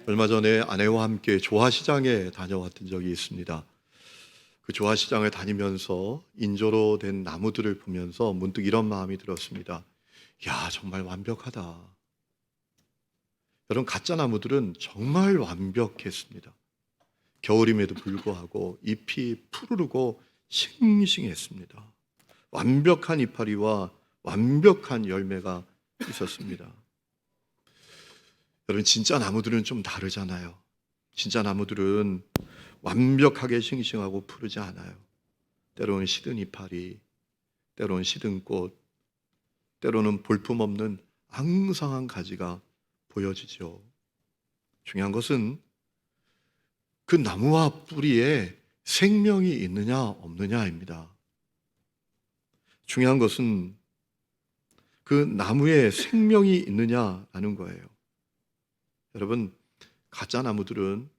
얼마 전에 아내와 함께 조화시장에 다녀왔던 적이 있습니다. 그 조화시장을 다니면서 인조로 된 나무들을 보면서 문득 이런 마음이 들었습니다. 야, 정말 완벽하다. 여러분, 가짜 나무들은 정말 완벽했습니다. 겨울임에도 불구하고 잎이 푸르르고 싱싱했습니다. 완벽한 이파리와 완벽한 열매가 있었습니다. 여러분, 진짜 나무들은 좀 다르잖아요. 진짜 나무들은 완벽하게 싱싱하고 푸르지 않아요. 때로는 시든 이파리, 때로는 시든 꽃, 때로는 볼품없는 앙상한 가지가 보여지죠. 중요한 것은 그 나무와 뿌리에 생명이 있느냐 없느냐입니다. 중요한 것은 그 나무에 생명이 있느냐라는 거예요. 여러분, 가짜 나무들은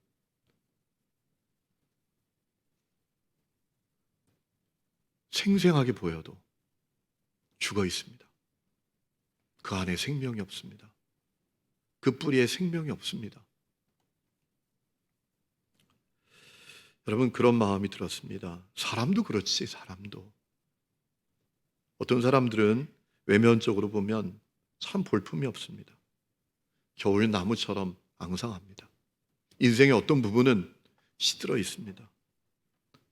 생생하게 보여도 죽어 있습니다. 그 안에 생명이 없습니다. 그 뿌리에 생명이 없습니다. 여러분, 그런 마음이 들었습니다. 사람도 그렇지, 사람도. 어떤 사람들은 외면적으로 보면 참 볼품이 없습니다. 겨울 나무처럼 앙상합니다. 인생의 어떤 부분은 시들어 있습니다.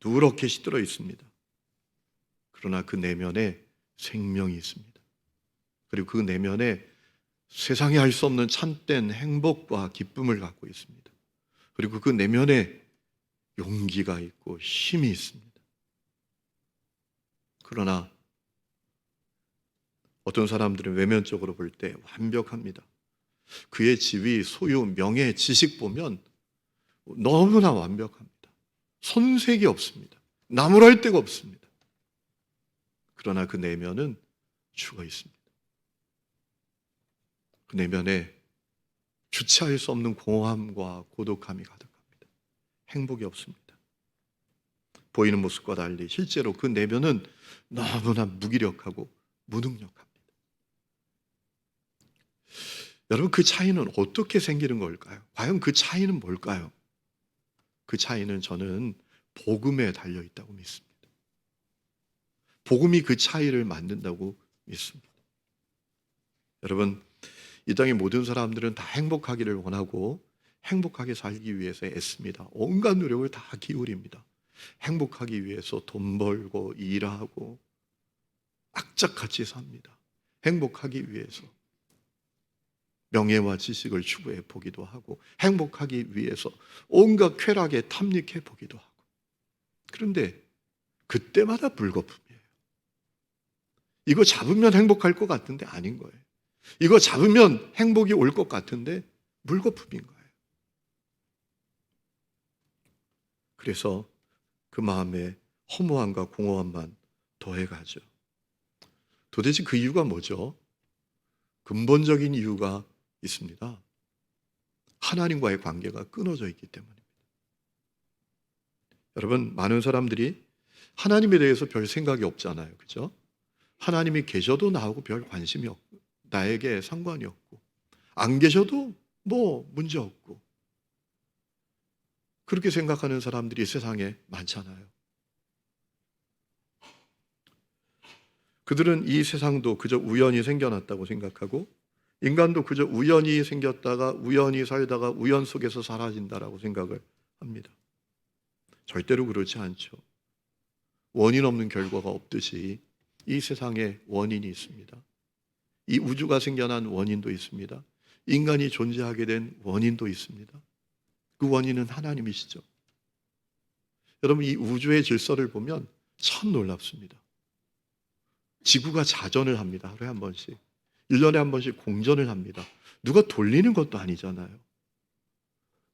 누렇게 시들어 있습니다. 그러나 그 내면에 생명이 있습니다. 그리고 그 내면에 세상에 할 수 없는 참된 행복과 기쁨을 갖고 있습니다. 그리고 그 내면에 용기가 있고 힘이 있습니다. 그러나 어떤 사람들은 외면적으로 볼 때 완벽합니다. 그의 지위, 소유, 명예, 지식 보면 너무나 완벽합니다. 손색이 없습니다. 나무랄 데가 없습니다. 그러나 그 내면은 죽어 있습니다. 그 내면에 주체할 수 없는 공허함과 고독함이 가득합니다. 행복이 없습니다. 보이는 모습과 달리 실제로 그 내면은 너무나 무기력하고 무능력합니다. 여러분, 그 차이는 어떻게 생기는 걸까요? 과연 그 차이는 뭘까요? 그 차이는 저는 복음에 달려 있다고 믿습니다. 복음이 그 차이를 만든다고 믿습니다. 여러분, 이 땅의 모든 사람들은 다 행복하기를 원하고 행복하게 살기 위해서 애씁니다. 온갖 노력을 다 기울입니다. 행복하기 위해서 돈 벌고 일하고 악착같이 삽니다. 행복하기 위해서 명예와 지식을 추구해 보기도 하고 행복하기 위해서 온갖 쾌락에 탐닉해 보기도 하고. 그런데 그때마다 물거품이에요. 이거 잡으면 행복할 것 같은데 아닌 거예요. 이거 잡으면 행복이 올 것 같은데 물거품인 거예요. 그래서 그 마음에 허무함과 공허함만 더해가죠. 도대체 그 이유가 뭐죠? 근본적인 이유가 있습니다. 하나님과의 관계가 끊어져 있기 때문입니다. 여러분, 많은 사람들이 하나님에 대해서 별 생각이 없잖아요. 그죠? 하나님이 계셔도 나하고 별 관심이 없고 나에게 상관이 없고 안 계셔도 뭐 문제 없고 그렇게 생각하는 사람들이 세상에 많잖아요. 그들은 이 세상도 그저 우연히 생겨났다고 생각하고 인간도 그저 우연히 생겼다가 우연히 살다가 우연 속에서 사라진다라고 생각을 합니다. 절대로 그렇지 않죠. 원인 없는 결과가 없듯이 이 세상에 원인이 있습니다. 이 우주가 생겨난 원인도 있습니다. 인간이 존재하게 된 원인도 있습니다. 그 원인은 하나님이시죠. 여러분, 이 우주의 질서를 보면 참 놀랍습니다. 지구가 자전을 합니다. 하루에 한 번씩. 1년에 한 번씩 공전을 합니다. 누가 돌리는 것도 아니잖아요.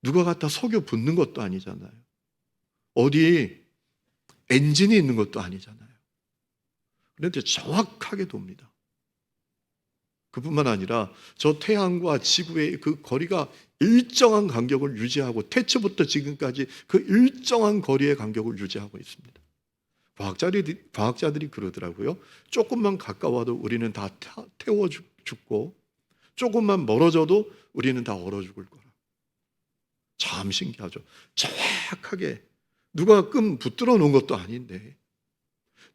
누가 갖다 석유 붓는 것도 아니잖아요. 어디 엔진이 있는 것도 아니잖아요. 그런데 정확하게 돕니다. 그뿐만 아니라 저 태양과 지구의 그 거리가 일정한 간격을 유지하고 태초부터 지금까지 그 일정한 거리의 간격을 유지하고 있습니다. 과학자들이 그러더라고요. 조금만 가까워도 우리는 다 태워 죽고 조금만 멀어져도 우리는 다 얼어 죽을 거라. 참 신기하죠. 정확하게 누가 끈 붙들어 놓은 것도 아닌데,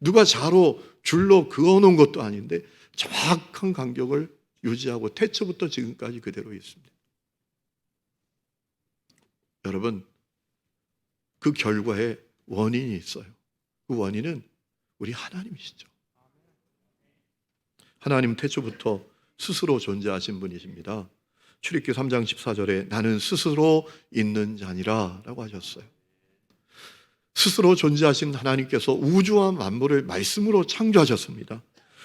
누가 자로 줄로 그어 놓은 것도 아닌데 정확한 간격을 유지하고 태초부터 지금까지 그대로 있습니다. 여러분, 그 결과에 원인이 있어요. 그 원인은 우리 하나님이시죠. 하나님 태초부터 스스로 존재하신 분이십니다. 출애굽기 3장 14절에 나는 스스로 있는 자니라 라고 하셨어요. 스스로 존재하신 하나님께서 우주와 만물을 말씀으로 창조하셨습니다.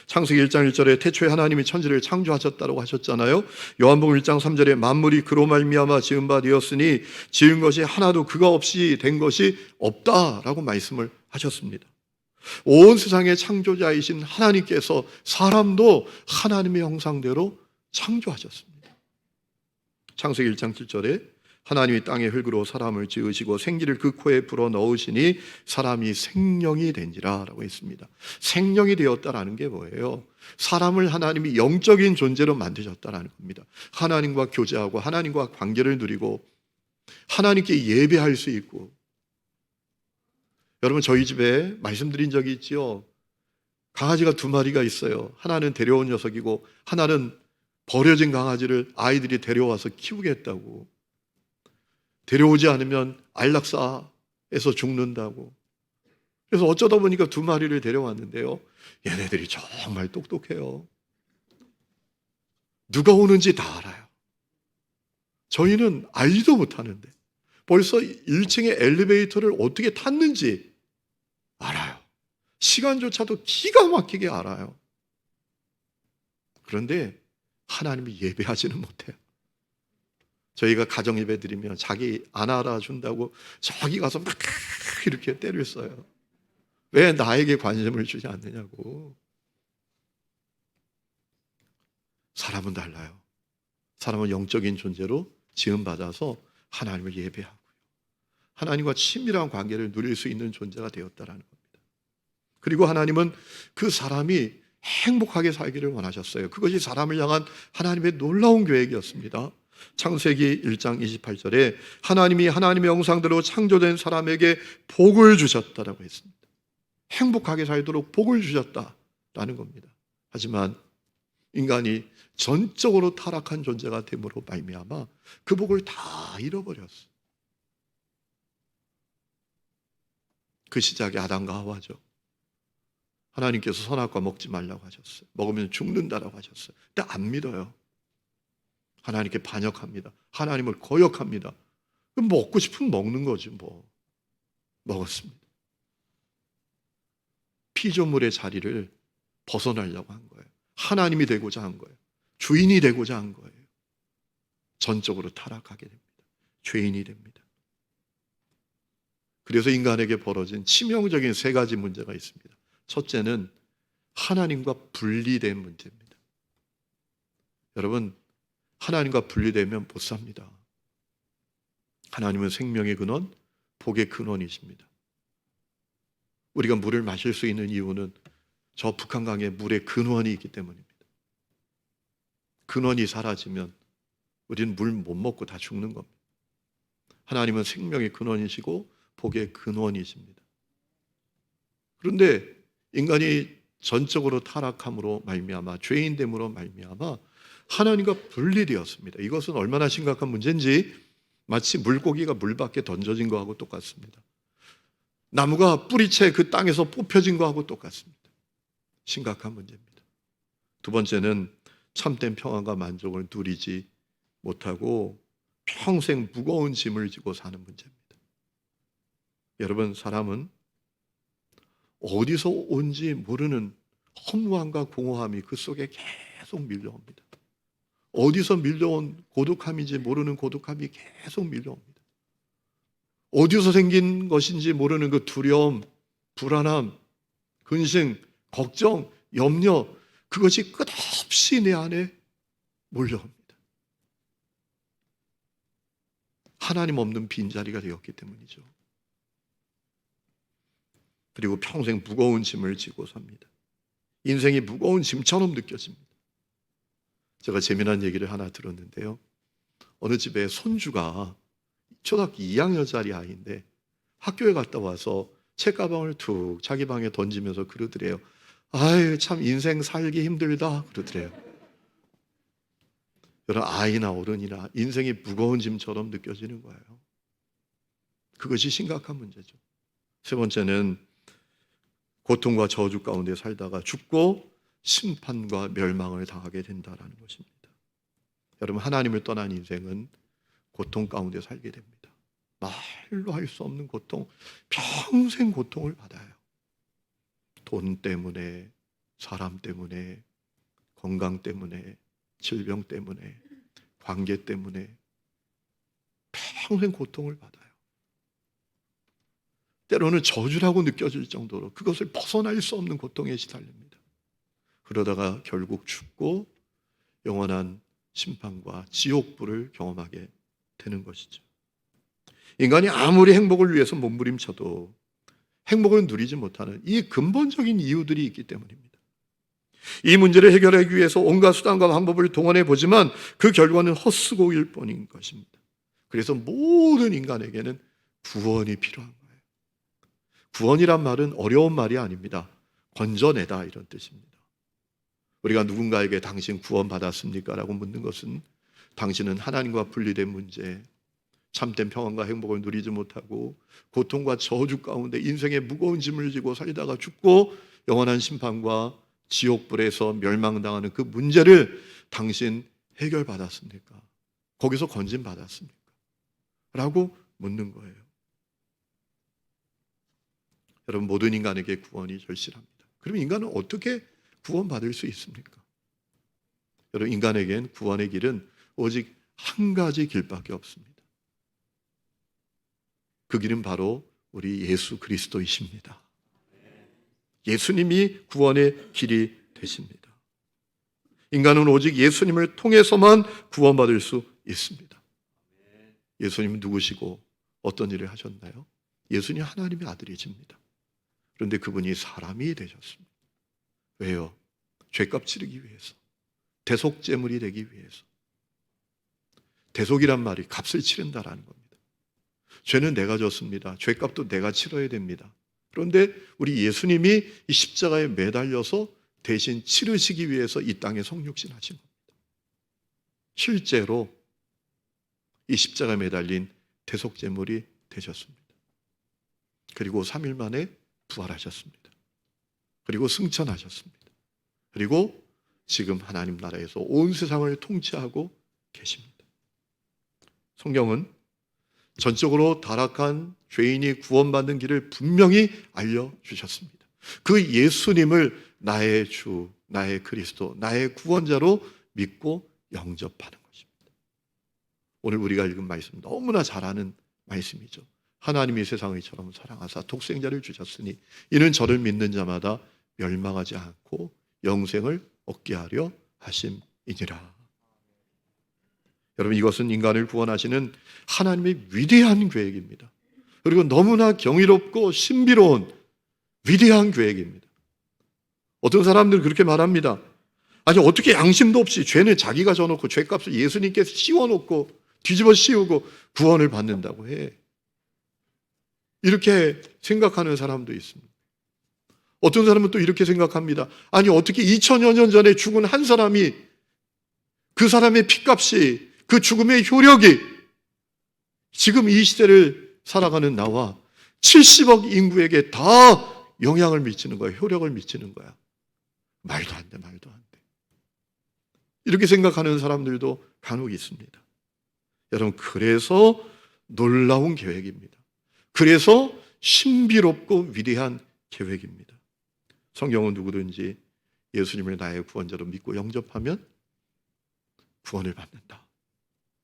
창세기 1장 1절에 태초에 하나님이 천지를 창조하셨다고 하셨잖아요. 요한복음 1장 3절에 만물이 그로 말미암아 지은 바 되었으니 지은 것이 하나도 그가 없이 된 것이 없다라고 말씀을 하셨습니다. 온 세상의 창조자이신 하나님께서 사람도 하나님의 형상대로 창조하셨습니다. 창세기 1장 7절에 하나님이 땅의 흙으로 사람을 지으시고 생기를 그 코에 불어 넣으시니 사람이 생명이 된지라 라고 했습니다. 생명이 되었다라는 게 뭐예요? 사람을 하나님이 영적인 존재로 만드셨다라는 겁니다. 하나님과 교제하고 하나님과 관계를 누리고 하나님께 예배할 수 있고. 여러분, 저희 집에 말씀드린 적이 있지요. 강아지가 2마리가 있어요. 하나는 데려온 녀석이고 하나는 버려진 강아지를 아이들이 데려와서 키우겠다고. 데려오지 않으면 안락사에서 죽는다고. 그래서 어쩌다 보니까 2마리를 데려왔는데요. 얘네들이 정말 똑똑해요. 누가 오는지 다 알아요. 저희는 알지도 못하는데 벌써 1층에 엘리베이터를 어떻게 탔는지 알아요. 시간조차도 기가 막히게 알아요. 그런데 하나님이 예배하지는 못해요. 저희가 가정 예배 드리면 자기 안 알아준다고 저기 가서 막 이렇게 때를 써요. 왜 나에게 관심을 주지 않느냐고. 사람은 달라요. 사람은 영적인 존재로 지음받아서 하나님을 예배하고요. 하나님과 친밀한 관계를 누릴 수 있는 존재가 되었다라는 겁니다. 그리고 하나님은 그 사람이 행복하게 살기를 원하셨어요. 그것이 사람을 향한 하나님의 놀라운 계획이었습니다. 창세기 1장 28절에 하나님이 하나님의 형상대로 창조된 사람에게 복을 주셨다라고 했습니다. 행복하게 살도록 복을 주셨다라는 겁니다. 하지만 인간이 전적으로 타락한 존재가 됨으로 말미암아 그 복을 다 잃어버렸어요. 그 시작이 아담과 하와죠. 하나님께서 선악과 먹지 말라고 하셨어요. 먹으면 죽는다라고 하셨어요. 근데 안 믿어요. 하나님께 반역합니다. 하나님을 거역합니다. 먹고 싶으면 먹는 거지 뭐. 먹었습니다. 피조물의 자리를 벗어나려고 한 거예요. 하나님이 되고자 한 거예요. 주인이 되고자 한 거예요. 전적으로 타락하게 됩니다. 죄인이 됩니다. 그래서 인간에게 벌어진 치명적인 3가지 문제가 있습니다. 첫째는 하나님과 분리된 문제입니다. 여러분, 하나님과 분리되면 못 삽니다. 하나님은 생명의 근원, 복의 근원이십니다. 우리가 물을 마실 수 있는 이유는 저 북한강에 물의 근원이 있기 때문입니다. 근원이 사라지면 우리는 물 못 먹고 다 죽는 겁니다. 하나님은 생명의 근원이시고 복의 근원이십니다. 그런데 인간이 전적으로 타락함으로 말미암아 죄인됨으로 말미암아 하나님과 분리되었습니다. 이것은 얼마나 심각한 문제인지 마치 물고기가 물 밖에 던져진 거하고 똑같습니다. 나무가 뿌리채 그 땅에서 뽑혀진 거하고 똑같습니다. 심각한 문제입니다. 2번째는 참된 평안과 만족을 누리지 못하고 평생 무거운 짐을 지고 사는 문제입니다. 여러분, 사람은 어디서 온지 모르는 허무함과 공허함이 그 속에 계속 밀려옵니다. 어디서 밀려온 고독함인지 모르는 고독함이 계속 밀려옵니다. 어디서 생긴 것인지 모르는 그 두려움, 불안함, 근심, 걱정, 염려, 그것이 끝없이 내 안에 몰려옵니다. 하나님 없는 빈자리가 되었기 때문이죠. 그리고 평생 무거운 짐을 지고 삽니다. 인생이 무거운 짐처럼 느껴집니다. 제가 재미난 얘기를 하나 들었는데요. 어느 집에 손주가 초등학교 2학년짜리 아이인데 학교에 갔다 와서 책가방을 툭 자기 방에 던지면서 그러더래요. 아유, 참 인생 살기 힘들다 그러더래요. 여러분, 아이나 어른이나 인생이 무거운 짐처럼 느껴지는 거예요. 그것이 심각한 문제죠. 세 번째는 고통과 저주 가운데 살다가 죽고 심판과 멸망을 당하게 된다는 것입니다. 여러분, 하나님을 떠난 인생은 고통 가운데 살게 됩니다. 말로 할 수 없는 고통, 평생 고통을 받아요. 돈 때문에, 사람 때문에, 건강 때문에, 질병 때문에, 관계 때문에 평생 고통을 받아요. 때로는 저주라고 느껴질 정도로 그것을 벗어날 수 없는 고통에 시달립니다. 그러다가 결국 죽고 영원한 심판과 지옥불을 경험하게 되는 것이죠. 인간이 아무리 행복을 위해서 몸부림쳐도 행복을 누리지 못하는 이 근본적인 이유들이 있기 때문입니다. 이 문제를 해결하기 위해서 온갖 수단과 방법을 동원해 보지만 그 결과는 헛수고일 뿐인 것입니다. 그래서 모든 인간에게는 구원이 필요한 거예요. 구원이란 말은 어려운 말이 아닙니다. 건져내다 이런 뜻입니다. 우리가 누군가에게 당신 구원 받았습니까? 라고 묻는 것은 당신은 하나님과 분리된 문제, 참된 평안과 행복을 누리지 못하고 고통과 저주 가운데 인생의 무거운 짐을 지고 살다가 죽고 영원한 심판과 지옥불에서 멸망당하는 그 문제를 당신 해결받았습니까? 거기서 건진받았습니까? 라고 묻는 거예요. 여러분, 모든 인간에게 구원이 절실합니다. 그럼 인간은 어떻게 구원받을 수 있습니까? 여러분, 인간에겐 구원의 길은 오직 한 가지 길밖에 없습니다. 그 길은 바로 우리 예수 그리스도이십니다. 예수님이 구원의 길이 되십니다. 인간은 오직 예수님을 통해서만 구원받을 수 있습니다. 예수님은 누구시고 어떤 일을 하셨나요? 예수님 하나님의 아들이십니다. 그런데 그분이 사람이 되셨습니다. 왜요? 죄값 치르기 위해서, 대속제물이 되기 위해서. 대속이란 말이 값을 치른다라는 겁니다. 죄는 내가 졌습니다. 죄값도 내가 치러야 됩니다. 그런데 우리 예수님이 이 십자가에 매달려서 대신 치르시기 위해서 이 땅에 성육신 하신 겁니다. 실제로 이 십자가에 매달린 대속제물이 되셨습니다. 그리고 3일 만에 부활하셨습니다. 그리고 승천하셨습니다. 그리고 지금 하나님 나라에서 온 세상을 통치하고 계십니다. 성경은 전적으로 타락한 죄인이 구원받는 길을 분명히 알려주셨습니다. 그 예수님을 나의 주, 나의 그리스도, 나의 구원자로 믿고 영접하는 것입니다. 오늘 우리가 읽은 말씀 너무나 잘 아는 말씀이죠. 하나님이 세상을 이처럼 사랑하사 독생자를 주셨으니 이는 저를 믿는 자마다 멸망하지 않고 영생을 얻게 하려 하심이니라. 여러분, 이것은 인간을 구원하시는 하나님의 위대한 계획입니다. 그리고 너무나 경이롭고 신비로운 위대한 계획입니다. 어떤 사람들은 그렇게 말합니다. 아니, 어떻게 양심도 없이 죄는 자기가 져놓고 죄값을 예수님께서 씌워놓고 뒤집어 씌우고 구원을 받는다고 해. 이렇게 생각하는 사람도 있습니다. 어떤 사람은 또 이렇게 생각합니다. 아니, 어떻게 2000여 년 전에 죽은 한 사람이, 그 사람의 피값이, 그 죽음의 효력이 지금 이 시대를 살아가는 나와 70억 인구에게 다 영향을 미치는 거야, 효력을 미치는 거야. 말도 안 돼, 말도 안 돼. 이렇게 생각하는 사람들도 간혹 있습니다. 여러분, 그래서 놀라운 계획입니다. 그래서 신비롭고 위대한 계획입니다. 성경은 누구든지 예수님을 나의 구원자로 믿고 영접하면 구원을 받는다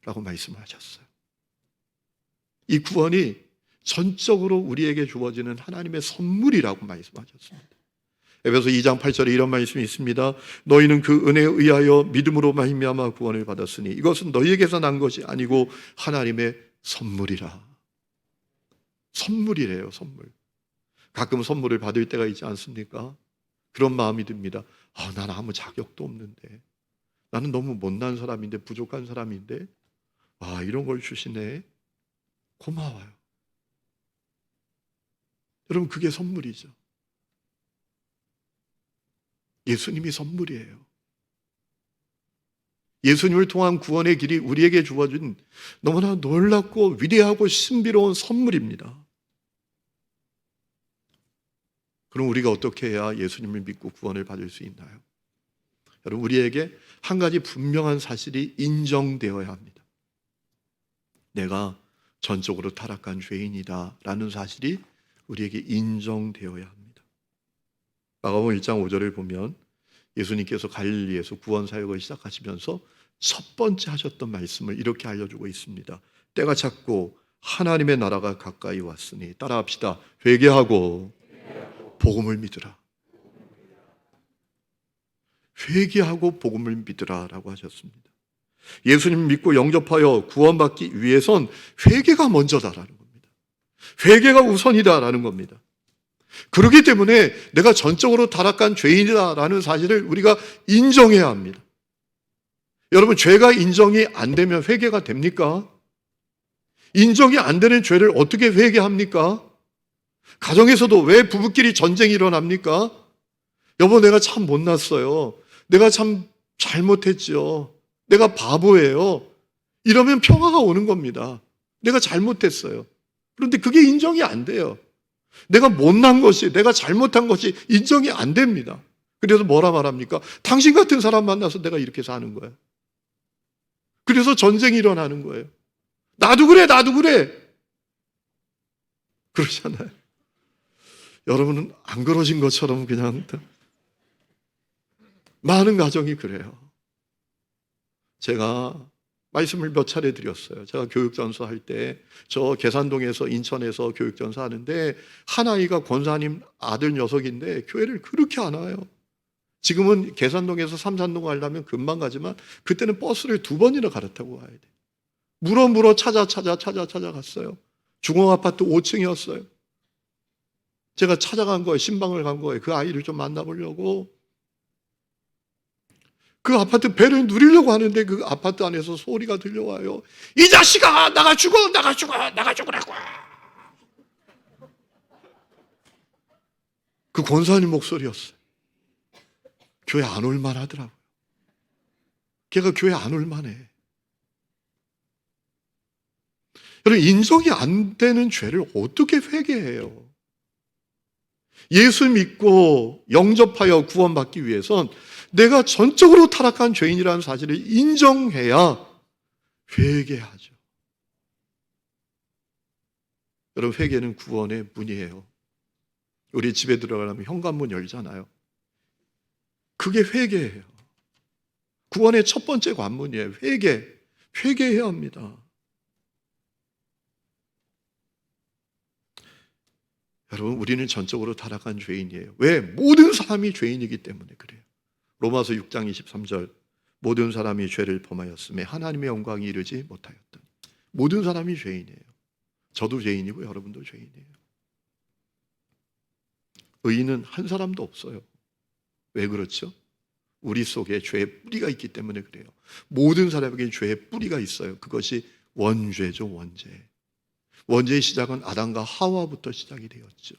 라고 말씀하셨어요. 이 구원이 전적으로 우리에게 주어지는 하나님의 선물이라고 말씀하셨습니다. 에베소 2장 8절에 이런 말씀이 있습니다. 너희는 그 은혜에 의하여 믿음으로 말미암아 구원을 받았으니 이것은 너희에게서 난 것이 아니고 하나님의 선물이라. 선물이래요, 선물. 가끔 선물을 받을 때가 있지 않습니까? 그런 마음이 듭니다. 난 아무 자격도 없는데, 나는 너무 못난 사람인데, 부족한 사람인데, 이런 걸 주시네. 고마워요. 여러분, 그게 선물이죠. 예수님이 선물이에요. 예수님을 통한 구원의 길이 우리에게 주어진 너무나 놀랍고 위대하고 신비로운 선물입니다. 그럼 우리가 어떻게 해야 예수님을 믿고 구원을 받을 수 있나요? 여러분, 우리에게 한 가지 분명한 사실이 인정되어야 합니다. 내가 전적으로 타락한 죄인이다 라는 사실이 우리에게 인정되어야 합니다. 마가복음 1장 5절을 보면 예수님께서 갈릴리에서 구원 사역을 시작하시면서 첫 번째 하셨던 말씀을 이렇게 알려주고 있습니다. 때가 찼고 하나님의 나라가 가까이 왔으니 따라합시다. 회개하고 복음을 믿으라. 회개하고 복음을 믿으라 라고 하셨습니다. 예수님 믿고 영접하여 구원받기 위해선 회개가 먼저다라는 겁니다. 회개가 우선이다라는 겁니다. 그렇기 때문에 내가 전적으로 타락한 죄인이다라는 사실을 우리가 인정해야 합니다. 여러분, 죄가 인정이 안 되면 회개가 됩니까? 인정이 안 되는 죄를 어떻게 회개합니까? 가정에서도 왜 부부끼리 전쟁이 일어납니까? 여보, 내가 참 못났어요. 내가 참 잘못했죠. 내가 바보예요. 이러면 평화가 오는 겁니다. 내가 잘못했어요. 그런데 그게 인정이 안 돼요. 내가 못난 것이, 내가 잘못한 것이 인정이 안 됩니다. 그래서 뭐라 말합니까? 당신 같은 사람 만나서 내가 이렇게 사는 거야. 그래서 전쟁이 일어나는 거예요. 나도 그래, 나도 그래. 그러잖아요. 여러분은 안 그러신 것처럼 그냥 많은 가정이 그래요. 제가 말씀을 몇 차례 드렸어요. 제가 교육전서 할 때 저 계산동에서 인천에서 교육전서 하는데 한 아이가 권사님 아들 녀석인데 교회를 그렇게 안 와요. 지금은 계산동에서 삼산동 가려면 금방 가지만 그때는 버스를 2번이나 갈아타고 가야 돼. 물어 찾아갔어요. 중앙아파트 5층이었어요. 제가 찾아간 거예요. 신방을 간 거예요. 그 아이를 좀 만나보려고. 그 아파트 배를 누리려고 하는데 그 아파트 안에서 소리가 들려와요. 이 자식아, 나가 죽으라고. 그 권사님 목소리였어요. 교회 안 올만 하더라고요. 걔가 교회 안 올만해. 여러분, 인정이 안 되는 죄를 어떻게 회개해요? 예수 믿고 영접하여 구원받기 위해선 내가 전적으로 타락한 죄인이라는 사실을 인정해야 회개하죠. 여러분, 회개는 구원의 문이에요. 우리 집에 들어가려면 현관문 열잖아요. 그게 회개예요. 구원의 첫 번째 관문이에요. 회개해야 합니다. 여러분, 우리는 전적으로 타락한 죄인이에요. 왜? 모든 사람이 죄인이기 때문에 그래요. 로마서 6장 23절, 모든 사람이 죄를 범하였음에 하나님의 영광이 이르지 못하였더니. 모든 사람이 죄인이에요. 저도 죄인이고 여러분도 죄인이에요. 의인은 한 사람도 없어요. 왜 그렇죠? 우리 속에 죄의 뿌리가 있기 때문에 그래요. 모든 사람에게 죄의 뿌리가 있어요. 그것이 원죄죠, 원죄. 원죄의 시작은 아담과 하와부터 시작이 되었죠.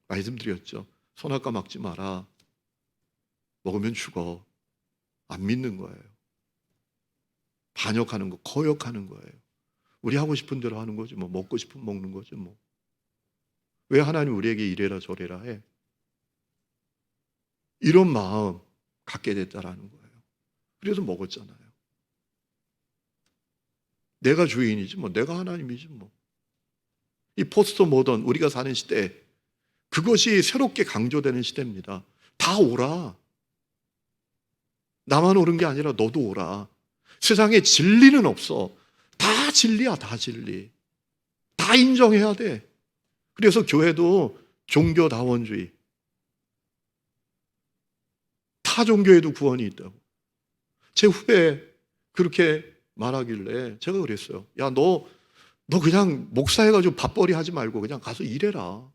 말씀드렸죠. 선악과 먹지 마라. 먹으면 죽어. 안 믿는 거예요. 반역하는 거, 거역하는 거예요. 우리 하고 싶은 대로 하는 거지 뭐. 먹고 싶으면 먹는 거지 뭐. 왜 하나님 우리에게 이래라 저래라 해? 이런 마음 갖게 됐다라는 거예요. 그래서 먹었잖아요. 내가 주인이지 뭐. 내가 하나님이지 뭐. 이 포스트 모던 우리가 사는 시대, 그것이 새롭게 강조되는 시대입니다. 다 오라. 나만 오른 게 아니라 너도 오라. 세상에 진리는 없어. 다 진리야, 다 진리. 다 인정해야 돼. 그래서 교회도 종교다원주의. 타 종교에도 구원이 있다고. 제 후배 그렇게 말하길래 제가 그랬어요. 야, 너 그냥 목사해가지고 밥벌이 하지 말고 그냥 가서 일해라.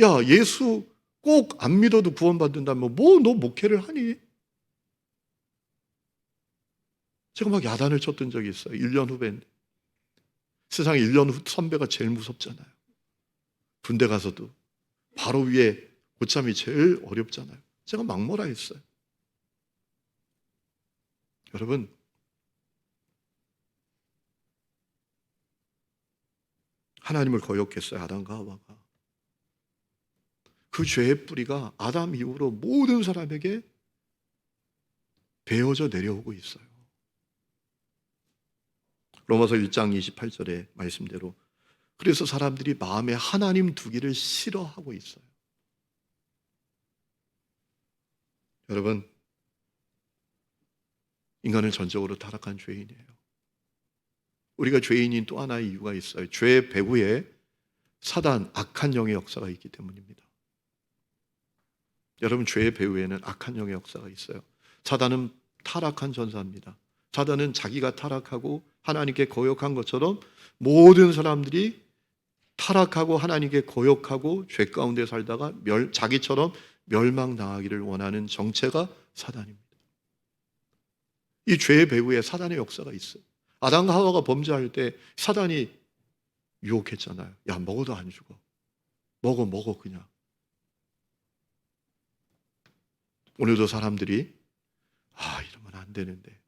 야, 예수 꼭 안 믿어도 구원받는다면 뭐 너 목회를 하니? 제가 막 야단을 쳤던 적이 있어요. 1년 후배인데. 세상에 1년 후 선배가 제일 무섭잖아요. 군대 가서도 바로 위에 고참이 제일 어렵잖아요. 제가 막모라 했어요. 여러분, 하나님을 거역했어요. 아담과 하와가. 그 죄의 뿌리가 아담 이후로 모든 사람에게 베어져 내려오고 있어요. 로마서 1장 28절의 말씀대로 그래서 사람들이 마음에 하나님 두기를 싫어하고 있어요. 여러분, 인간은 전적으로 타락한 죄인이에요. 우리가 죄인인 또 하나의 이유가 있어요. 죄의 배후에 사단, 악한 영의 역사가 있기 때문입니다. 여러분, 죄의 배후에는 악한 영의 역사가 있어요. 사단은 타락한 전사입니다. 사단은 자기가 타락하고 하나님께 거역한 것처럼 모든 사람들이 타락하고 하나님께 거역하고 죄 가운데 살다가 자기처럼 멸망당하기를 원하는 정체가 사단입니다. 이 죄의 배후에 사단의 역사가 있어요. 아담과 하와가 범죄할 때 사단이 유혹했잖아요. 야, 먹어도 안 죽어. 먹어 그냥. 오늘도 사람들이 이러면 안 되는데,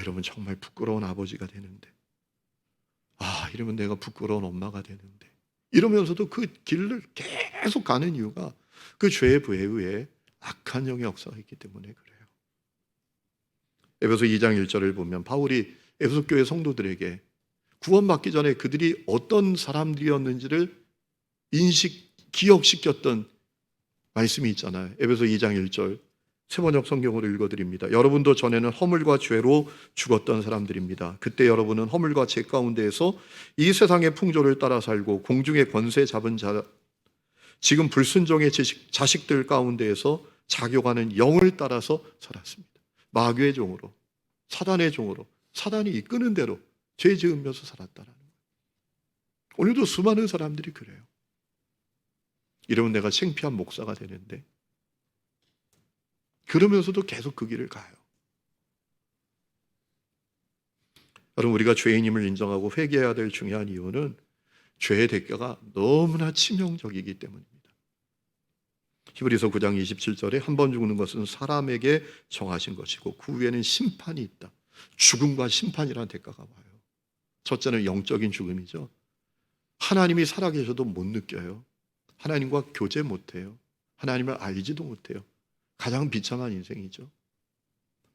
이러면 정말 부끄러운 아버지가 되는데, 이러면 내가 부끄러운 엄마가 되는데, 이러면서도 그 길을 계속 가는 이유가 그 죄의 배후에 악한 영의 역사가 있기 때문에 그래요. 에베소 2장 1절을 보면 바울이 에베소 교회 성도들에게 구원받기 전에 그들이 어떤 사람들이었는지를 기억시켰던 말씀이 있잖아요. 에베소 2장 1절 세번역 성경으로 읽어드립니다. 여러분도 전에는 허물과 죄로 죽었던 사람들입니다. 그때 여러분은 허물과 죄 가운데에서 이 세상의 풍조를 따라 살고 공중의 권세 잡은 자, 지금 불순종의 자식들 가운데에서 작용하는 영을 따라서 살았습니다. 마귀의 종으로, 사단의 종으로, 사단이 이끄는 대로 죄 지으면서 살았다라는 거예요. 오늘도 수많은 사람들이 그래요. 이러면 내가 창피한 목사가 되는데, 그러면서도 계속 그 길을 가요. 여러분, 우리가 죄인임을 인정하고 회개해야 될 중요한 이유는 죄의 대가가 너무나 치명적이기 때문입니다. 히브리서 9장 27절에 한 번 죽는 것은 사람에게 정하신 것이고 그 후에는 심판이 있다. 죽음과 심판이라는 대가가 와요. 첫째는 영적인 죽음이죠. 하나님이 살아계셔도 못 느껴요. 하나님과 교제 못해요. 하나님을 알지도 못해요. 가장 비참한 인생이죠.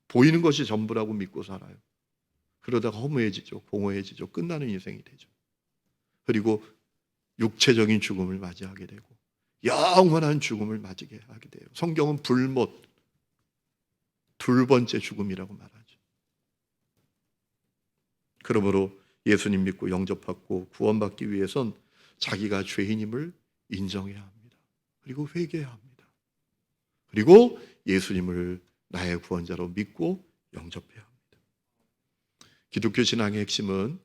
보이는 것이 전부라고 믿고 살아요. 그러다가 허무해지죠. 공허해지죠. 끝나는 인생이 되죠. 그리고 육체적인 죽음을 맞이하게 되고 영원한 죽음을 맞이하게 돼요. 성경은 불못, 두 번째 죽음이라고 말하죠. 그러므로 예수님 믿고 영접받고 구원받기 위해선 자기가 죄인임을 인정해야 합니다. 그리고 회개해야 합니다. 그리고 예수님을 나의 구원자로 믿고 영접해야 합니다. 기독교 신앙의 핵심은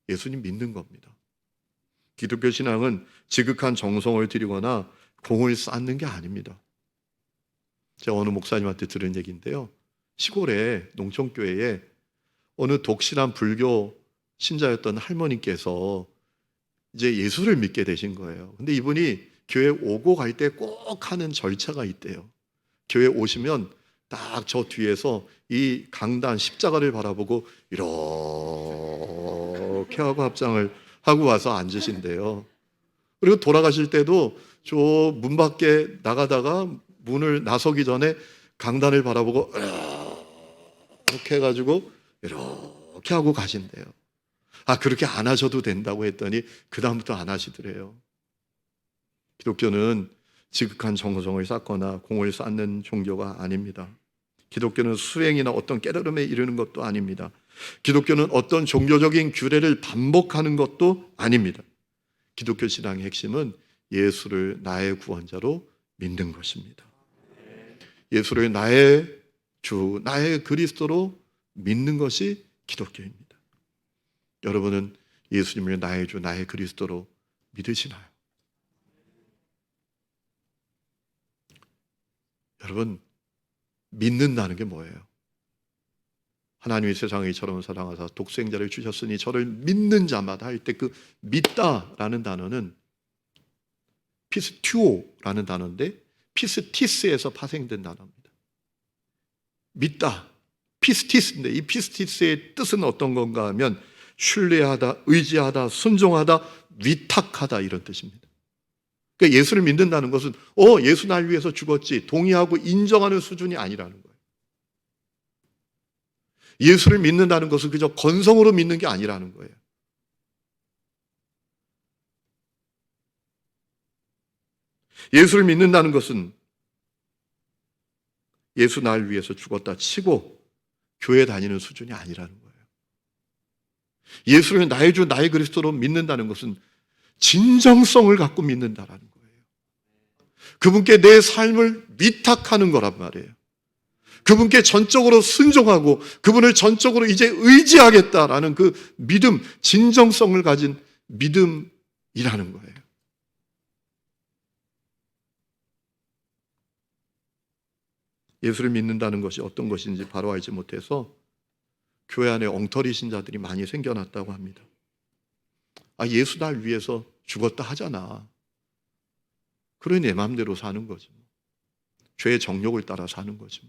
예수님 믿는 겁니다. 기독교 신앙은 지극한 정성을 들이거나 공을 쌓는 게 아닙니다. 제가 어느 목사님한테 들은 얘기인데요. 시골에 농촌교회에 어느 독실한 불교 신자였던 할머니께서 이제 예수를 믿게 되신 거예요. 근데 이분이 교회 오고 갈 때 꼭 하는 절차가 있대요. 교회 오시면 딱 저 뒤에서 이 강단 십자가를 바라보고 이렇게 하고 합장을 하고 와서 앉으신대요. 그리고 돌아가실 때도 저 문 밖에 나가다가 문을 나서기 전에 강단을 바라보고 이렇게 해가지고 이렇게 하고 가신대요. 그렇게 안 하셔도 된다고 했더니 그 다음부터 안 하시더래요. 기독교는 지극한 정성을 쌓거나 공을 쌓는 종교가 아닙니다. 기독교는 수행이나 어떤 깨달음에 이르는 것도 아닙니다. 기독교는 어떤 종교적인 규례를 반복하는 것도 아닙니다. 기독교 신앙의 핵심은 예수를 나의 구원자로 믿는 것입니다. 예수를 나의 주, 나의 그리스도로 믿는 것이 기독교입니다. 여러분은 예수님을 나의 주, 나의 그리스도로 믿으시나요? 여러분, 믿는다는 게 뭐예요? 하나님이 세상을 이처럼 사랑하사 독생자를 주셨으니 저를 믿는 자마다 할 때 그 믿다라는 단어는 피스튜오라는 단어인데 피스티스에서 파생된 단어입니다. 믿다, 피스티스인데 이 피스티스의 뜻은 어떤 건가 하면 신뢰하다, 의지하다, 순종하다, 위탁하다 이런 뜻입니다. 그러니까 예수를 믿는다는 것은 예수 날 위해서 죽었지 동의하고 인정하는 수준이 아니라는 거예요. 예수를 믿는다는 것은 그저 건성으로 믿는 게 아니라는 거예요. 예수를 믿는다는 것은 예수 날 위해서 죽었다 치고 교회 다니는 수준이 아니라는 거예요. 예수를 나의 주 나의 그리스도로 믿는다는 것은 진정성을 갖고 믿는다라는 거예요. 그분께 내 삶을 위탁하는 거란 말이에요. 그분께 전적으로 순종하고 그분을 전적으로 이제 의지하겠다라는 그 믿음, 진정성을 가진 믿음이라는 거예요. 예수를 믿는다는 것이 어떤 것인지 바로 알지 못해서 교회 안에 엉터리 신자들이 많이 생겨났다고 합니다. 예수 날 위해서 죽었다 하잖아. 그러니 내 마음대로 사는 거지. 죄의 정욕을 따라 사는 거지.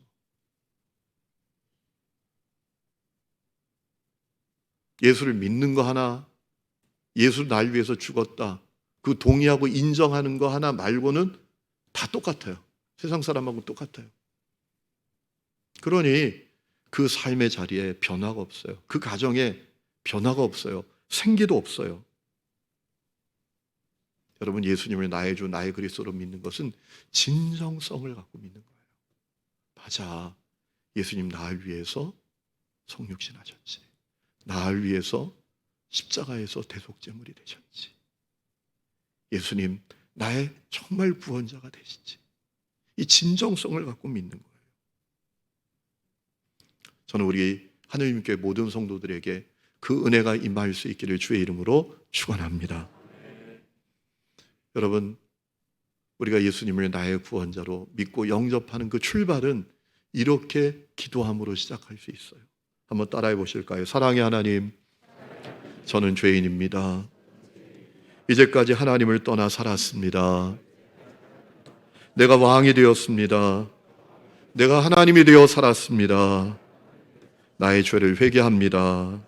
예수를 믿는 거 하나, 예수 날 위해서 죽었다, 그 동의하고 인정하는 거 하나 말고는 다 똑같아요. 세상 사람하고 똑같아요. 그러니 그 삶의 자리에 변화가 없어요. 그 가정에 변화가 없어요. 생기도 없어요. 여러분, 예수님을 나의 주, 나의 그리스도로 믿는 것은 진정성을 갖고 믿는 거예요. 맞아. 예수님 나를 위해서 성육신 하셨지. 나를 위해서 십자가에서 대속제물이 되셨지. 예수님 나의 정말 구원자가 되시지. 이 진정성을 갖고 믿는 거예요. 저는 우리 하느님께 모든 성도들에게 그 은혜가 임할 수 있기를 주의 이름으로 축원합니다. 여러분, 우리가 예수님을 나의 구원자로 믿고 영접하는 그 출발은 이렇게 기도함으로 시작할 수 있어요. 한번 따라해 보실까요? 사랑의 하나님, 저는 죄인입니다. 이제까지 하나님을 떠나 살았습니다. 내가 왕이 되었습니다. 내가 하나님이 되어 살았습니다. 나의 죄를 회개합니다.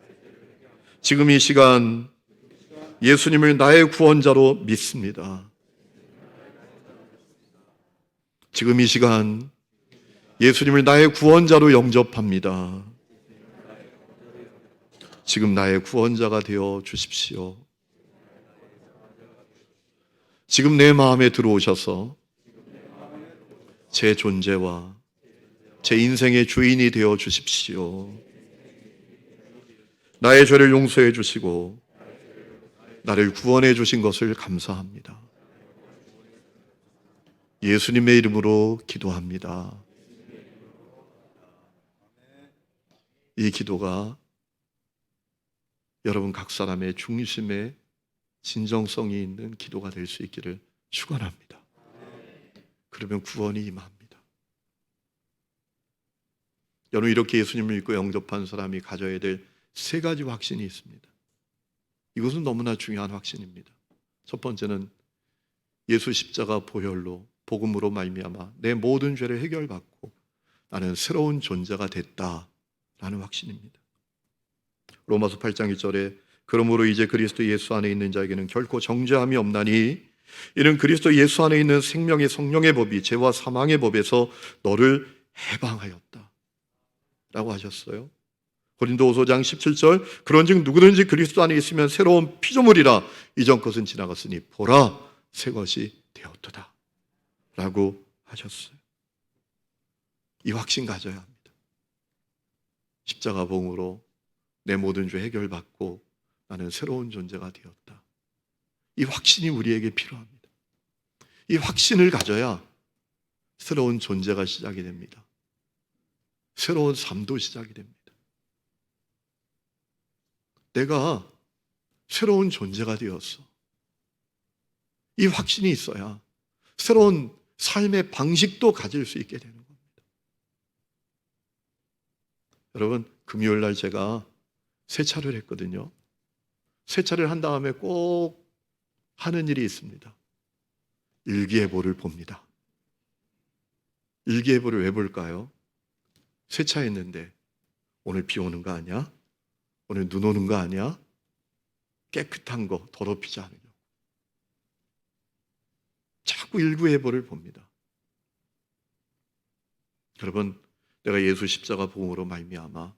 지금 이 시간 예수님을 나의 구원자로 믿습니다. 지금 이 시간 예수님을 나의 구원자로 영접합니다. 지금 나의 구원자가 되어 주십시오. 지금 내 마음에 들어오셔서 제 존재와 제 인생의 주인이 되어 주십시오. 나의 죄를 용서해 주시고 나를 구원해 주신 것을 감사합니다. 예수님의 이름으로 기도합니다. 이 기도가 여러분 각 사람의 중심에 진정성이 있는 기도가 될 수 있기를 축원합니다. 그러면 구원이 임합니다. 여러분, 이렇게 예수님을 믿고 영접한 사람이 가져야 될 세 가지 확신이 있습니다. 이것은 너무나 중요한 확신입니다. 첫 번째는 예수 십자가 보혈로 복음으로 말미암아 내 모든 죄를 해결받고 나는 새로운 존재가 됐다라는 확신입니다. 로마서 8장 1절에 그러므로 이제 그리스도 예수 안에 있는 자에게는 결코 정죄함이 없나니 이는 그리스도 예수 안에 있는 생명의 성령의 법이 죄와 사망의 법에서 너를 해방하였다 라고 하셨어요. 고린도후서 5장 17절 그런즉 누구든지 그리스도 안에 있으면 새로운 피조물이라 이전 것은 지나갔으니 보라 새 것이 되었도다 라고 하셨어요. 이 확신 가져야 합니다. 십자가 복음으로 내 모든 죄 해결받고 나는 새로운 존재가 되었다. 이 확신이 우리에게 필요합니다. 이 확신을 가져야 새로운 존재가 시작이 됩니다. 새로운 삶도 시작이 됩니다. 내가 새로운 존재가 되었어. 이 확신이 있어야 새로운 삶의 방식도 가질 수 있게 되는 겁니다. 여러분, 금요일 날 제가 세차를 했거든요. 세차를 한 다음에 꼭 하는 일이 있습니다. 일기예보를 봅니다. 일기예보를 왜 볼까요? 세차했는데 오늘 비 오는 거 아니야? 오늘 눈 오는 거 아니야? 깨끗한 거 더럽히지 않으려고. 자꾸 일기예보를 봅니다. 여러분, 내가 예수 십자가 복음으로 말미암아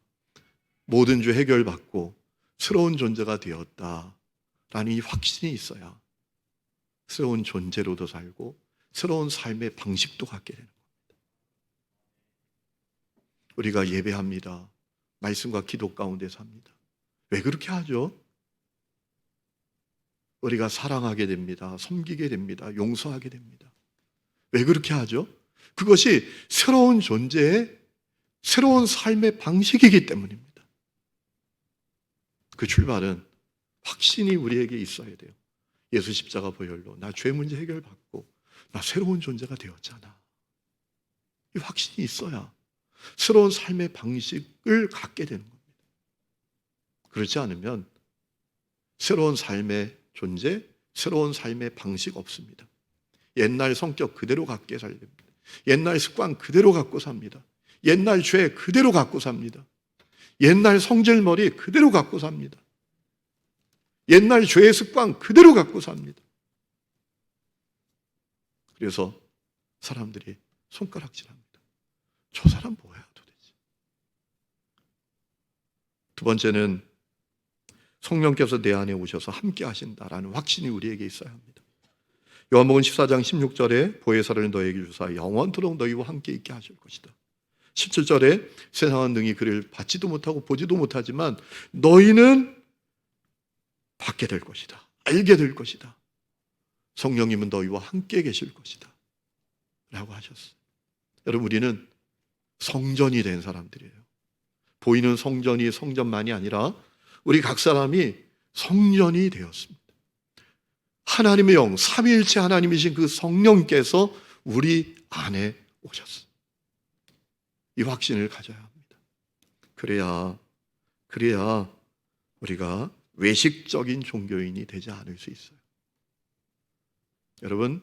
모든 죄 해결받고 새로운 존재가 되었다라는 이 확신이 있어야 새로운 존재로도 살고 새로운 삶의 방식도 갖게 되는 겁니다. 우리가 예배합니다. 말씀과 기도 가운데 삽니다. 왜 그렇게 하죠? 우리가 사랑하게 됩니다. 섬기게 됩니다. 용서하게 됩니다. 왜 그렇게 하죠? 그것이 새로운 존재의 새로운 삶의 방식이기 때문입니다. 그 출발은 확신이 우리에게 있어야 돼요. 예수 십자가 보혈로 나 죄 문제 해결받고 나 새로운 존재가 되었잖아. 이 확신이 있어야 새로운 삶의 방식을 갖게 되는 겁니다. 그렇지 않으면 새로운 삶의 존재, 새로운 삶의 방식 없습니다. 옛날 성격 그대로 갖게 살립니다. 옛날 습관 그대로 갖고 삽니다. 옛날 죄 그대로 갖고 삽니다. 옛날 성질머리 그대로 갖고 삽니다. 옛날 죄의 습관 그대로 갖고 삽니다. 그래서 사람들이 손가락질합니다. 저 사람 뭐야 도대체? 두 번째는 성령께서 내 안에 오셔서 함께 하신다라는 확신이 우리에게 있어야 합니다. 요한복음 14장 16절에 보혜사를 너에게 주사 영원토록 너희와 함께 있게 하실 것이다. 17절에 세상은 능히 그를 받지도 못하고 보지도 못하지만 너희는 받게 될 것이다. 알게 될 것이다. 성령님은 너희와 함께 계실 것이다. 라고 하셨어요. 여러분, 우리는 성전이 된 사람들이에요. 보이는 성전이 성전만이 아니라 우리 각 사람이 성전이 되었습니다. 하나님의 영, 삼위일체 하나님이신 그 성령께서 우리 안에 오셨어요. 이 확신을 가져야 합니다. 그래야 우리가 외식적인 종교인이 되지 않을 수 있어요. 여러분,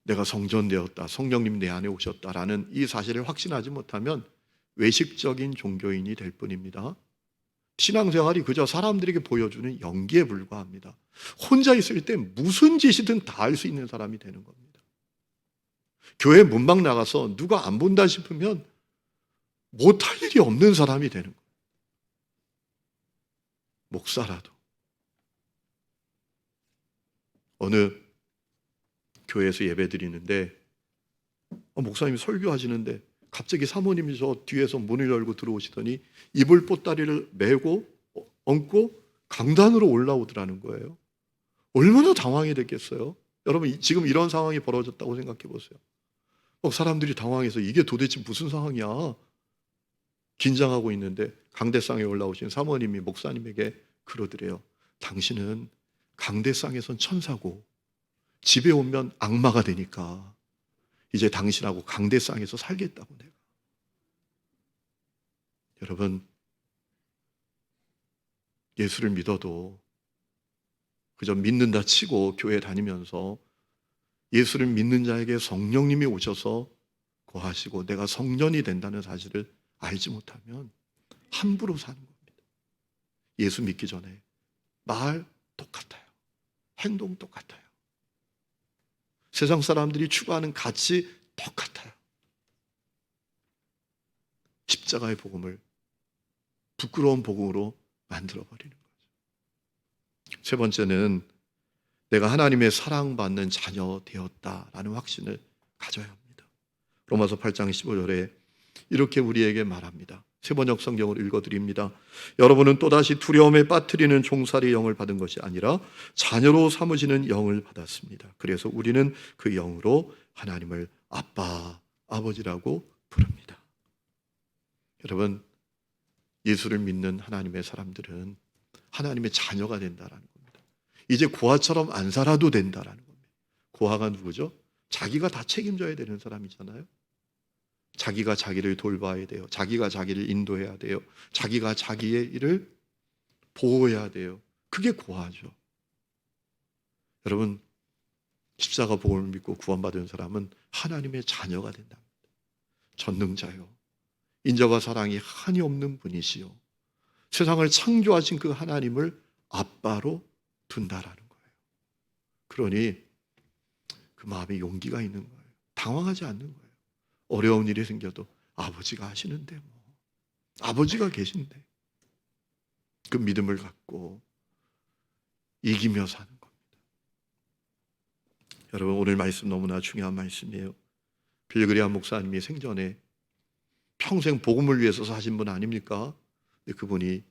내가 성전되었다, 성령님 내 안에 오셨다라는 이 사실을 확신하지 못하면 외식적인 종교인이 될 뿐입니다. 신앙생활이 그저 사람들에게 보여주는 연기에 불과합니다. 혼자 있을 때 무슨 짓이든 다 할 수 있는 사람이 되는 겁니다. 교회 문밖 나가서 누가 안 본다 싶으면 못할 일이 없는 사람이 되는 거예요. 목사라도. 어느 교회에서 예배 드리는데 목사님이 설교하시는데 갑자기 사모님이 저 뒤에서 문을 열고 들어오시더니 이불 보따리를 메고 얹고 강단으로 올라오더라는 거예요. 얼마나 당황이 됐겠어요? 여러분, 지금 이런 상황이 벌어졌다고 생각해 보세요. 사람들이 당황해서 이게 도대체 무슨 상황이야? 긴장하고 있는데 강대상에 올라오신 사모님이 목사님에게 그러더래요. 당신은 강대상에선 천사고 집에 오면 악마가 되니까 이제 당신하고 강대상에서 살겠다고 내가. 여러분, 예수를 믿어도 그저 믿는다 치고 교회 다니면서 예수를 믿는 자에게 성령님이 오셔서 거하시고 내가 성전이 된다는 사실을 알지 못하면 함부로 사는 겁니다. 예수 믿기 전에 말 똑같아요. 행동 똑같아요. 세상 사람들이 추구하는 가치 똑같아요. 십자가의 복음을 부끄러운 복음으로 만들어버리는 거죠. 세 번째는 내가 하나님의 사랑받는 자녀 되었다라는 확신을 가져야 합니다. 로마서 8장 15절에 이렇게 우리에게 말합니다. 세번역 성경을 읽어드립니다. 여러분은 또다시 두려움에 빠뜨리는 종살이 영을 받은 것이 아니라 자녀로 삼으시는 영을 받았습니다. 그래서 우리는 그 영으로 하나님을 아빠, 아버지라고 부릅니다. 여러분, 예수를 믿는 하나님의 사람들은 하나님의 자녀가 된다라는 겁니다. 이제 고아처럼 안 살아도 된다라는 겁니다. 고아가 누구죠? 자기가 다 책임져야 되는 사람이잖아요. 자기가 자기를 돌봐야 돼요. 자기가 자기를 인도해야 돼요. 자기가 자기의 일을 보호해야 돼요. 그게 고아죠. 여러분, 십자가 복음을 믿고 구원받은 사람은 하나님의 자녀가 된답니다. 전능자요, 인자와 사랑이 한이 없는 분이시요, 세상을 창조하신 그 하나님을 아빠로 둔다라는 거예요. 그러니 그 마음에 용기가 있는 거예요. 당황하지 않는 거예요. 어려운 일이 생겨도 아버지가 하시는데 뭐, 아버지가 계신데, 그 믿음을 갖고 이기며 사는 겁니다. 여러분, 오늘 말씀 너무나 중요한 말씀이에요. 빌그리암 목사님이 생전에 평생 복음을 위해서 사신 분 아닙니까? 근데 그분이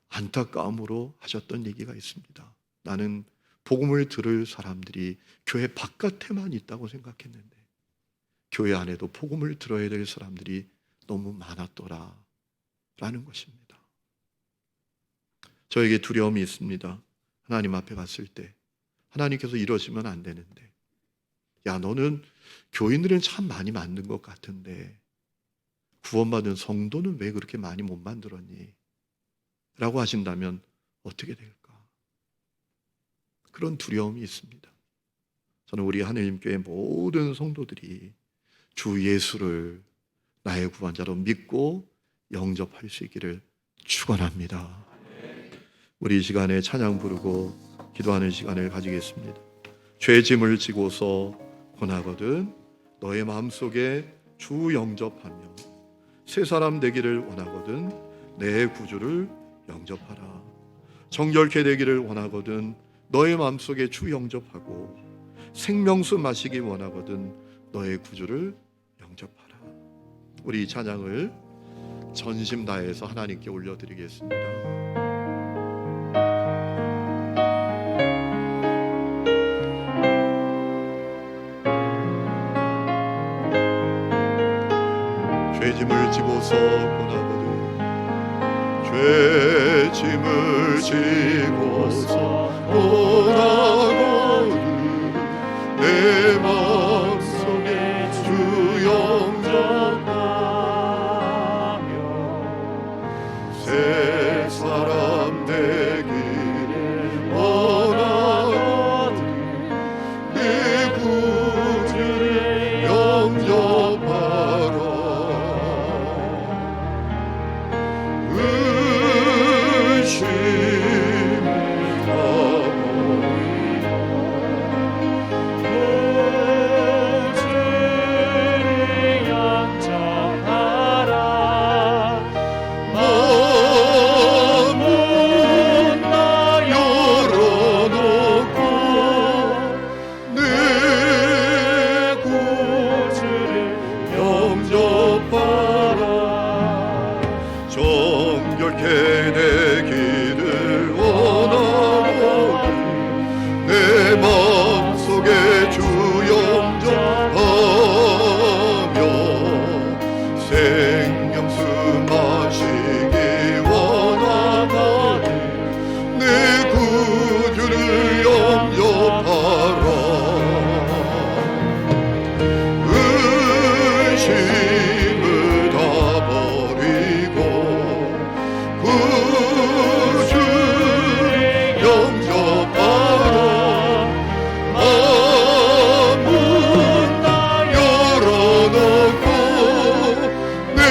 안타까움으로 하셨던 얘기가 있습니다. 나는 복음을 들을 사람들이 교회 바깥에만 있다고 생각했는데 교회 안에도 복음을 들어야 될 사람들이 너무 많았더라 라는 것입니다. 저에게 두려움이 있습니다. 하나님 앞에 갔을 때 하나님께서 이러시면 안 되는데, 야, 너는 교인들은 참 많이 만든 것 같은데 구원받은 성도는 왜 그렇게 많이 못 만들었니? 라고 하신다면 어떻게 될까? 그런 두려움이 있습니다. 저는 우리 하느님교회 모든 성도들이 주 예수를 나의 구원자로 믿고 영접할 수 있기를 축원합니다. 우리 이 시간에 찬양 부르고 기도하는 시간을 가지겠습니다. 죄 짐을 지고서 권하거든 너의 마음속에 주 영접하며 새 사람 되기를 원하거든 내 구주를 영접하라. 정결케 되기를 원하거든 너의 마음속에 주 영접하고 생명수 마시기 원하거든 너의 구주를 영접하라. 우리 이 찬양을 전심 다해서 하나님께 올려드리겠습니다. 죄짐을 지고서 권하거든 죄짐을 지고서 권하거든 내 마음속에 주 영접하며 새 사람 되기를 원하거든 내 구주를 영접하라. 내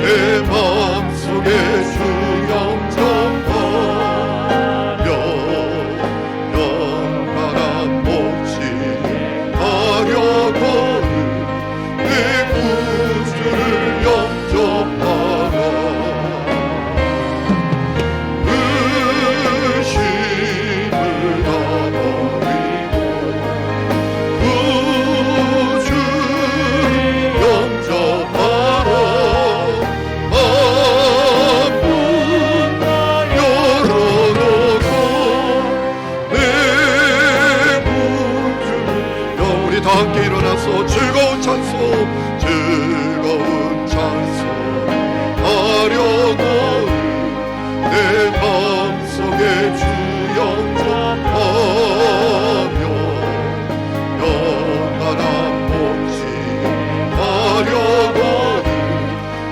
내 마음속에 주 영접하며 영원한 복지 하려거든 내 구주를 영접하라. 의심을 다 버리고 구주 영접하라. 앞문 열어놓고 내 구주를 우리 다 함께 일어나서 즐거운 찬송 하려고 내 마음속에 주 영접하며 영원한 복지 하려고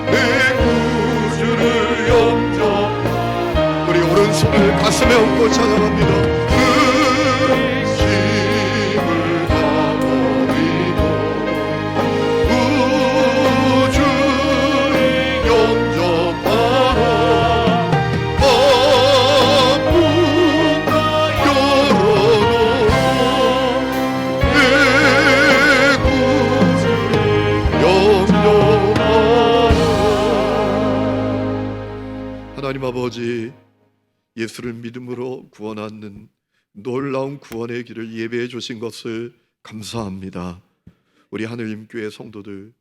내 구주를 영접. 우리 오른손을 가슴에 얹고 찬양합니다. 의심을 다 버리고 구주를 영접하라. 앞문 열어놓고 내 구주를 영접하라. 하나님 아버지, 예수를 믿음으로 구원하는 놀라운 구원의 길을 예배해 주신 것을 감사합니다. 우리 하늘님교회 성도들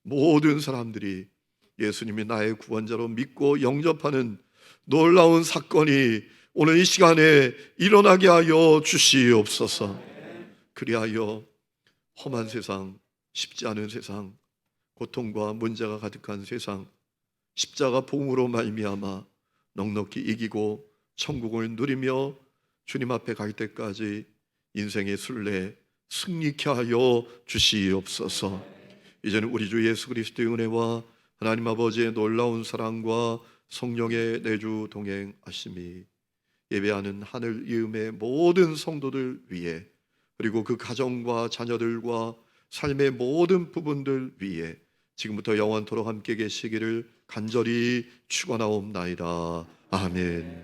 모든 사람들이 예수님이 나의 구원자로 믿고 영접하는 놀라운 사건이 오늘 이 시간에 일어나게 하여 주시옵소서. 그리하여 험한 세상, 쉽지 않은 세상, 고통과 문제가 가득한 세상, 십자가 복음으로 말미암아 넉넉히 이기고 천국을 누리며 주님 앞에 갈 때까지 인생의 순례 승리케 하여 주시옵소서. 이제는 우리 주 예수 그리스도의 은혜와 하나님 아버지의 놀라운 사랑과 성령의 내주 동행하심이 예배하는 하늘 이음의 모든 성도들 위해, 그리고 그 가정과 자녀들과 삶의 모든 부분들 위해 지금부터 영원토록 함께 계시기를 간절히 축원하옵나이다. 아멘.